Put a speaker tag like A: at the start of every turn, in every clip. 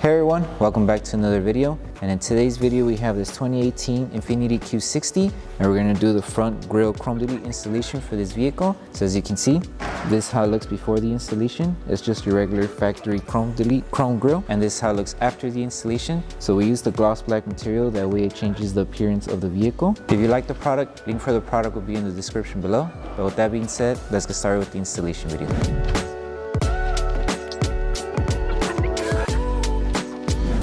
A: Hey everyone, welcome back to another video. And in today's video we have this 2018 Infiniti Q60 and we're going to do the front grille chrome delete installation for this vehicle. So as you can see, this is how it looks before the installation. It's just your regular factory chrome delete chrome grille, and this is how it looks after the installation. So we use the gloss black material, that way it changes the appearance of the vehicle. If you like the product, link for the product will be in the description below. But with that being said, let's get started with the installation video.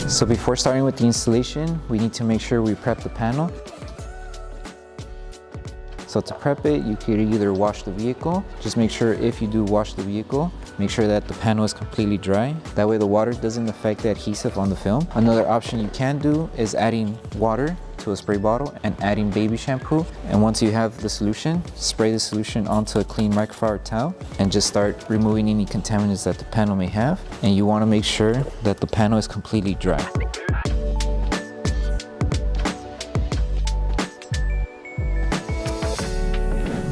A: So before starting with the installation, we need to make sure we prep the panel. So to prep it, you could either wash the vehicle. Just make sure if you do wash the vehicle, make sure that the panel is completely dry. That way the water doesn't affect the adhesive on the film. Another option you can do is adding water to a spray bottle and adding baby shampoo. And once you have the solution, spray the solution onto a clean microfiber towel and just start removing any contaminants that the panel may have. And you want to make sure that the panel is completely dry.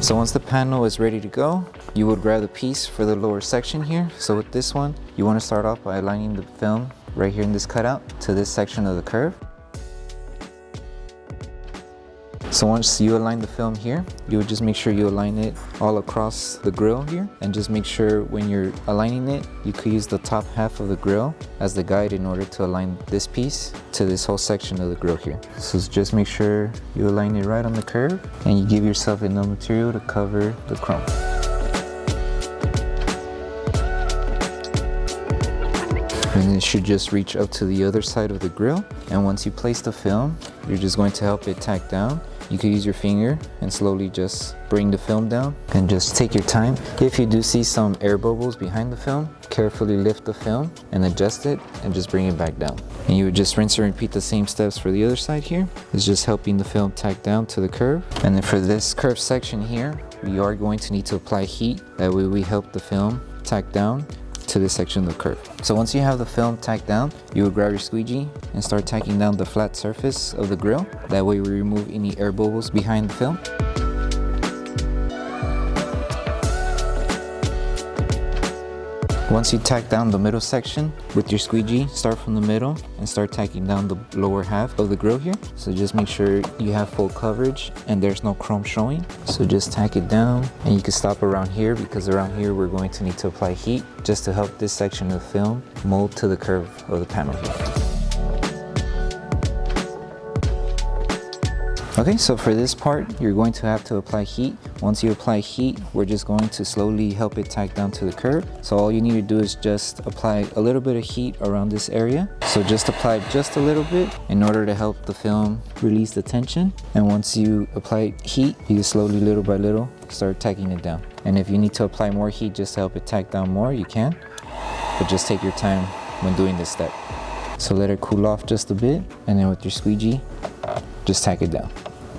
A: So once the panel is ready to go, you would grab the piece for the lower section here. So with this one, you want to start off by aligning the film right here in this cutout to this section of the curve. So once you align the film here, you would just make sure you align it all across the grille here, and just make sure when you're aligning it, you could use the top half of the grille as the guide in order to align this piece to this whole section of the grille here. So just make sure you align it right on the curve and you give yourself enough material to cover the chrome. And it should just reach up to the other side of the grille. And once you place the film, you're just going to help it tack down. You could use your finger and slowly just bring the film down and just take your time. If you do see some air bubbles behind the film, carefully lift the film and adjust it and just bring it back down. And you would just rinse and repeat the same steps for the other side here. It's just helping the film tack down to the curve. And then for this curved section here, we are going to need to apply heat. That way we help the film tack down to this section of the curve. So once you have the film tacked down, you would grab your squeegee and start tacking down the flat surface of the grille. That way we remove any air bubbles behind the film. Once you tack down the middle section with your squeegee, start from the middle and start tacking down the lower half of the grille here. So just make sure you have full coverage and there's no chrome showing. So just tack it down, and you can stop around here because around here we're going to need to apply heat just to help this section of the film mold to the curve of the panel here. Okay, so for this part, you're going to have to apply heat. Once you apply heat, we're just going to slowly help it tack down to the curve. So all you need to do is just apply a little bit of heat around this area. So just apply just a little bit in order to help the film release the tension. And once you apply heat, you slowly, little by little, start tacking it down. And if you need to apply more heat just to help it tack down more, you can. But just take your time when doing this step. So let it cool off just a bit, and then with your squeegee, just tack it down.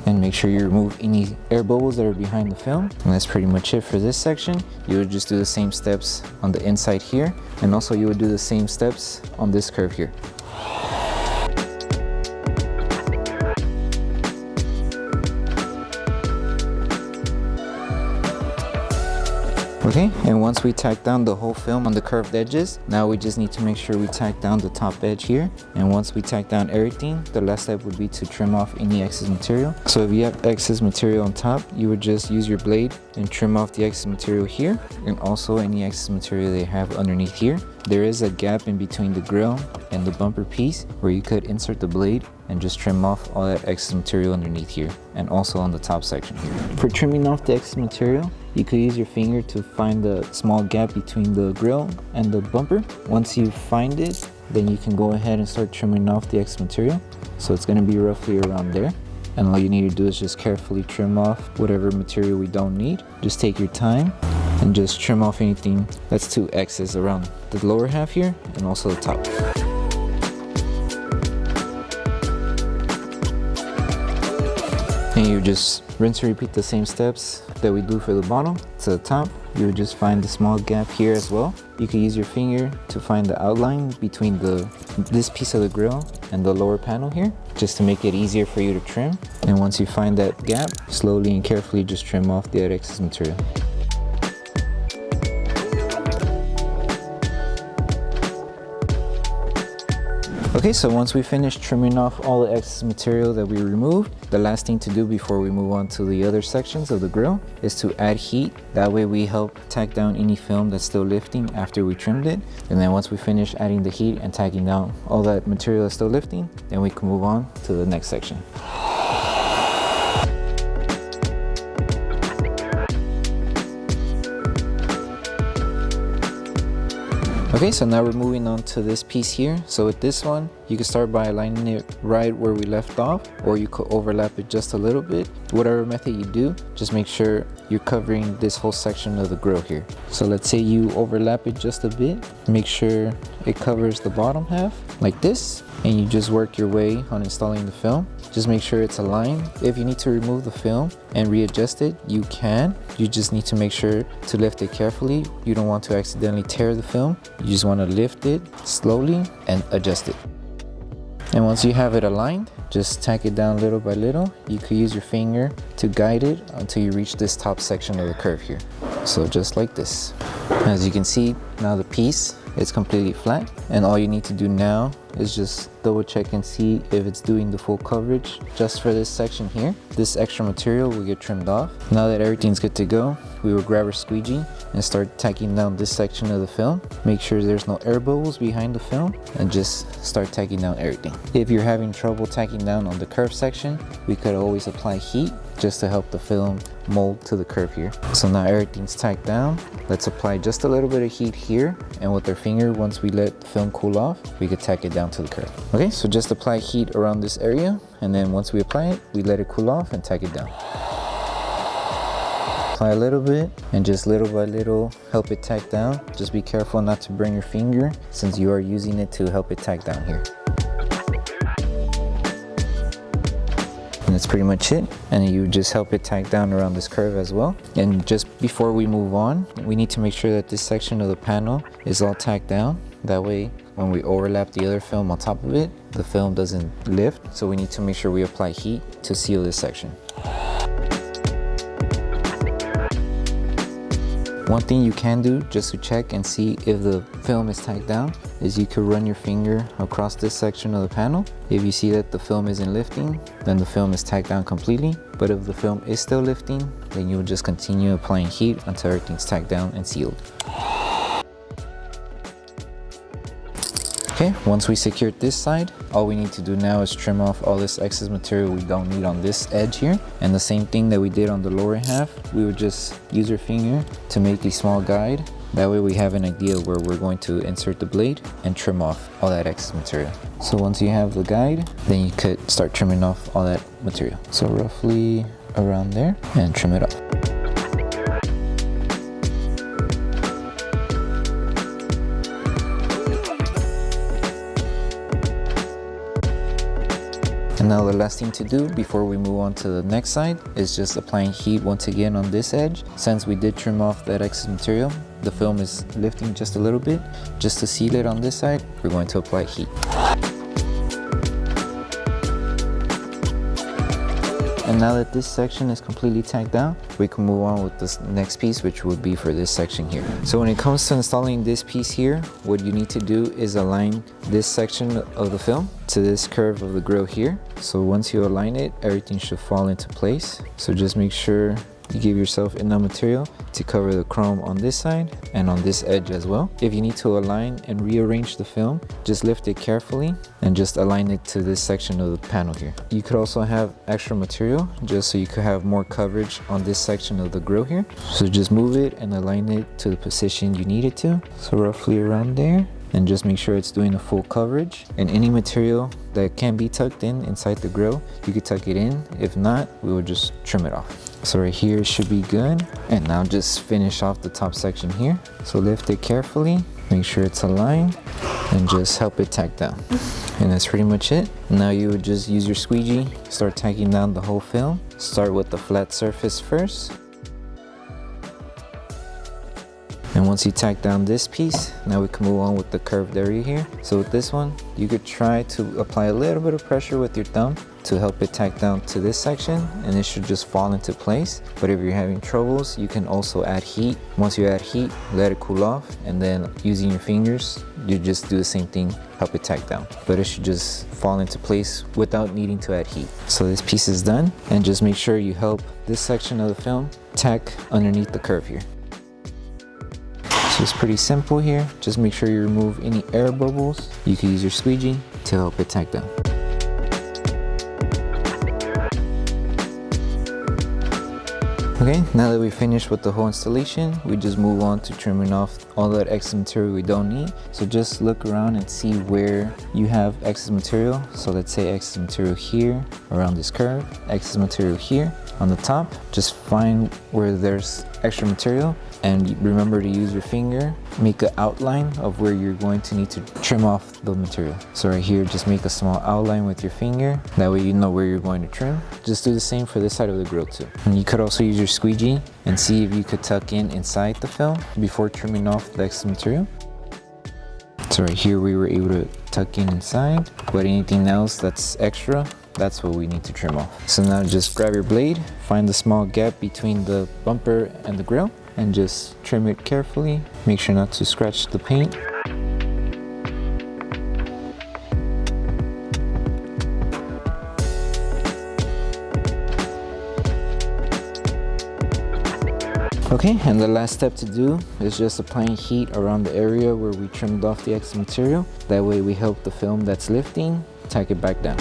A: And make sure you remove any air bubbles that are behind the film. And that's pretty much it for this section. You would just do the same steps on the inside here, and also you would do the same steps on this curve here. Okay, and once we tack down the whole film on the curved edges, now we just need to make sure we tack down the top edge here. And once we tack down everything, the last step would be to trim off any excess material. So if you have excess material on top, you would just use your blade and trim off the excess material here, and also any excess material they have underneath here. There is a gap in between the grille and the bumper piece where you could insert the blade and just trim off all that excess material underneath here, and also on the top section here. For trimming off the excess material, you could use your finger to find the small gap between the grille and the bumper. Once you find it, then you can go ahead and start trimming off the excess material. So it's going to be roughly around there. And all you need to do is just carefully trim off whatever material we don't need. Just take your time and just trim off anything that's too excess around the lower half here and also the top. And you just rinse and repeat the same steps that we do for the bottom to the top. You would just find the small gap here as well. You can use your finger to find the outline between this piece of the grille and the lower panel here, just to make it easier for you to trim. And once you find that gap, slowly and carefully just trim off the excess material. Okay, so once we finish trimming off all the excess material that we removed, the last thing to do before we move on to the other sections of the grill is to add heat. That way we help tack down any film that's still lifting after we trimmed it. And then once we finish adding the heat and tacking down all that material that's still lifting, then we can move on to the next section. Okay, so now we're moving on to this piece here. So with this one, you can start by aligning it right where we left off, or you could overlap it just a little bit. Whatever method you do, just make sure you're covering this whole section of the grill here. So let's say you overlap it just a bit, make sure it covers the bottom half like this, and you just work your way on installing the film. Just make sure it's aligned. If you need to remove the film and readjust it, you can. You just need to make sure to lift it carefully. You don't want to accidentally tear the film. You just want to lift it slowly and adjust it. And once you have it aligned, just tack it down little by little. You could use your finger to guide it until you reach this top section of the curve here. So just like this. As you can see, now the piece is completely flat, and all you need to do now is just double check and see if it's doing the full coverage just for this section here. This extra material will get trimmed off. Now that everything's good to go, we will grab our squeegee and start tacking down this section of the film. Make sure there's no air bubbles behind the film and just start tacking down everything. If you're having trouble tacking down on the curve section, we could always apply heat just to help the film mold to the curve here. So now everything's tacked down. Let's apply just a little bit of heat here, and with our finger, once we let the film cool off, we could tack it down to the curve. Okay, so just apply heat around this area, and then once we apply it, we let it cool off and tack it down. Apply a little bit, and just little by little help it tack down. Just be careful not to burn your finger, since you are using it to help it tack down here. And that's pretty much it. And you just help it tack down around this curve as well. And just before we move on, we need to make sure that this section of the panel is all tacked down. That way, when we overlap the other film on top of it, the film doesn't lift. So we need to make sure we apply heat to seal this section. One thing you can do just to check and see if the film is tacked down is you could run your finger across this section of the panel. If you see that the film isn't lifting, then the film is tacked down completely. But if the film is still lifting, then you'll just continue applying heat until everything's tacked down and sealed. Okay, once we secured this side, all we need to do now is trim off all this excess material we don't need on this edge here. And the same thing that we did on the lower half, we would just use our finger to make a small guide. That way we have an idea where we're going to insert the blade and trim off all that excess material. So once you have the guide, then you could start trimming off all that material. So roughly around there, and trim it off. And now the last thing to do before we move on to the next side is just applying heat once again on this edge. Since we did trim off that excess material, the film is lifting just a little bit. Just to seal it on this side, we're going to apply heat. And now that this section is completely tacked down, we can move on with this next piece, which would be for this section here. So when it comes to installing this piece here, what you need to do is align this section of the film to this curve of the grill here. So once you align it, everything should fall into place. So just make sure you give yourself enough material to cover the chrome on this side and on this edge as well. If you need to align and rearrange the film, just lift it carefully and just align it to this section of the panel here. You could also have extra material just so you could have more coverage on this section of the grill here. So just move it and align it to the position you need it to. So roughly around there. And just make sure it's doing a full coverage. And any material that can be tucked in inside the grill, you could tuck it in. If not, we will just trim it off. So right here should be good. And now just finish off the top section here. So lift it carefully, make sure it's aligned, and just help it tack down. And that's pretty much it. Now you would just use your squeegee, start tacking down the whole film. Start with the flat surface first. And once you tack down this piece, now we can move on with the curved area here. So with this one, you could try to apply a little bit of pressure with your thumb to help it tack down to this section, and it should just fall into place. But if you're having troubles, you can also add heat. Once you add heat, let it cool off, and then using your fingers, you just do the same thing, help it tack down. But it should just fall into place without needing to add heat. So this piece is done, and just make sure you help this section of the film tack underneath the curve here. So it's pretty simple here. Just make sure you remove any air bubbles. You can use your squeegee to help it tack down. Okay, now that we finished with the whole installation, we just move on to trimming off all that excess material we don't need. So just look around and see where you have excess material. So let's say excess material here around this curve, excess material here on the top. Just find where there's extra material, and remember to use your finger, make an outline of where you're going to need to trim off the material. So right here, just make a small outline with your finger. That way you know where you're going to trim. Just do the same for this side of the grill too. And you could also use your squeegee and see if you could tuck in inside the film before trimming off the excess material. So right here, we were able to tuck in inside, but anything else that's extra, that's what we need to trim off. So now just grab your blade, find the small gap between the bumper and the grill, and just trim it carefully. Make sure not to scratch the paint. Okay, and the last step to do is just applying heat around the area where we trimmed off the excess material. That way we help the film that's lifting tack it back down.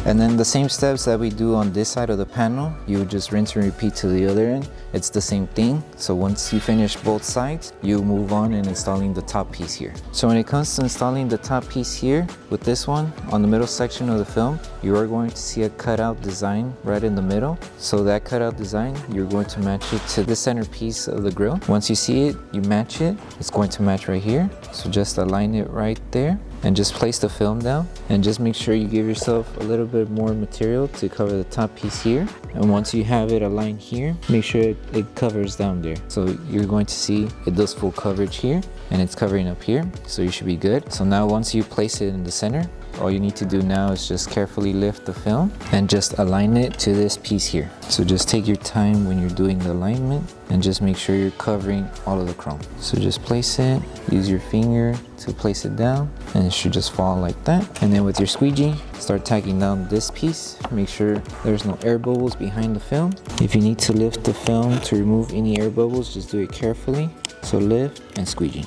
A: And then the same steps that we do on this side of the panel, you would just rinse and repeat to the other end. It's the same thing. So once you finish both sides, you move on and installing the top piece here. So when it comes to installing the top piece here, with this one, on the middle section of the film, you are going to see a cutout design right in the middle. So that cutout design, you're going to match it to the center piece of the grill. Once you see it, you match it. It's going to match right here. So just align it right there, and just place the film down, and just make sure you give yourself a little bit more material to cover the top piece here. And once you have it aligned here, make sure it covers down there. So you're going to see it does full coverage here, and it's covering up here, so you should be good. So now once you place it in the center, all you need to do now is just carefully lift the film and just align it to this piece here. So just take your time when you're doing the alignment, and just make sure you're covering all of the chrome. So just place it, use your finger to place it down, and it should just fall like that. And then with your squeegee, start tacking down this piece. Make sure there's no air bubbles behind the film. If you need to lift the film to remove any air bubbles, just do it carefully. So lift and squeegee.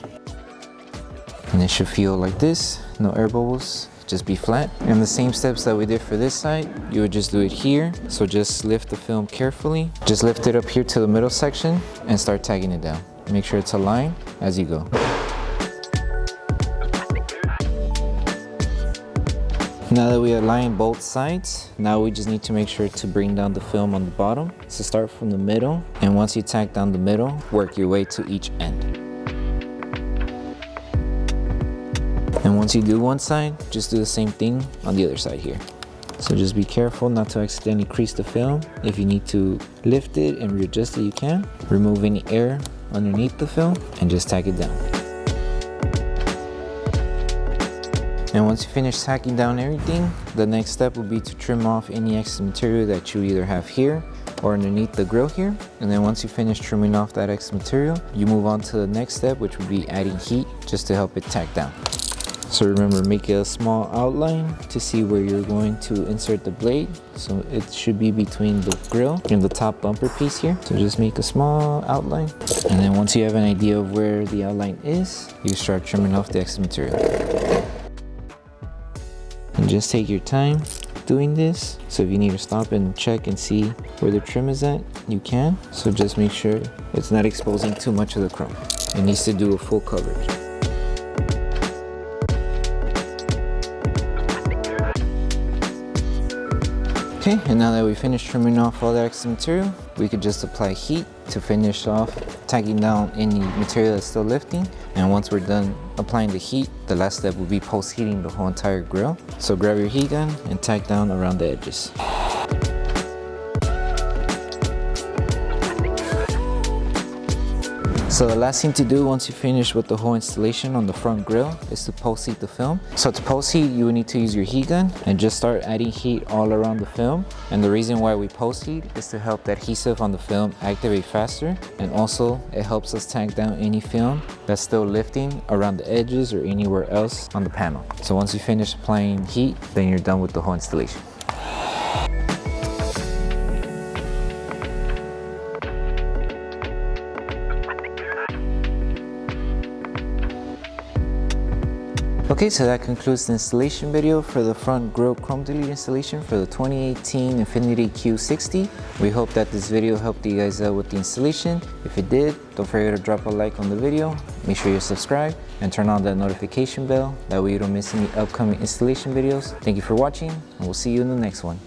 A: And it should feel like this, no air bubbles. Just be flat. And the same steps that we did for this side, you would just do it here. So just lift the film carefully. Just lift it up here to the middle section and start tagging it down. Make sure it's aligned as you go. Now that we align both sides, now we just need to make sure to bring down the film on the bottom. So start from the middle, and once you tack down the middle, work your way to each end. And once you do one side, just do the same thing on the other side here. So just be careful not to accidentally crease the film. If you need to lift it and readjust it, you can. Remove any air underneath the film and just tack it down. And once you finish tacking down everything, the next step will be to trim off any excess material that you either have here or underneath the grill here. And then once you finish trimming off that excess material, you move on to the next step, which would be adding heat just to help it tack down. So remember, make a small outline to see where you're going to insert the blade. So it should be between the grill and the top bumper piece here. So just make a small outline. And then once you have an idea of where the outline is, you start trimming off the excess material. And just take your time doing this. So if you need to stop and check and see where the trim is at, you can. So just make sure it's not exposing too much of the chrome. It needs to do a full coverage. Okay, and now that we finished trimming off all that excess material, we could just apply heat to finish off tagging down any material that's still lifting. And once we're done applying the heat, the last step will be post-heating the whole entire grill. So grab your heat gun and tack down around the edges. So the last thing to do once you finish with the whole installation on the front grille is to post heat the film. So to post heat, you will need to use your heat gun and just start adding heat all around the film. And the reason why we post heat is to help the adhesive on the film activate faster, and also it helps us tack down any film that's still lifting around the edges or anywhere else on the panel. So once you finish applying heat, then you're done with the whole installation. Okay, so that concludes the installation video for the front grille chrome delete installation for the 2018 Infiniti Q60. We hope that this video helped you guys out with the installation. If it did, don't forget to drop a like on the video, make sure you subscribe, and turn on that notification bell. That way you don't miss any upcoming installation videos. Thank you for watching, and we'll see you in the next one.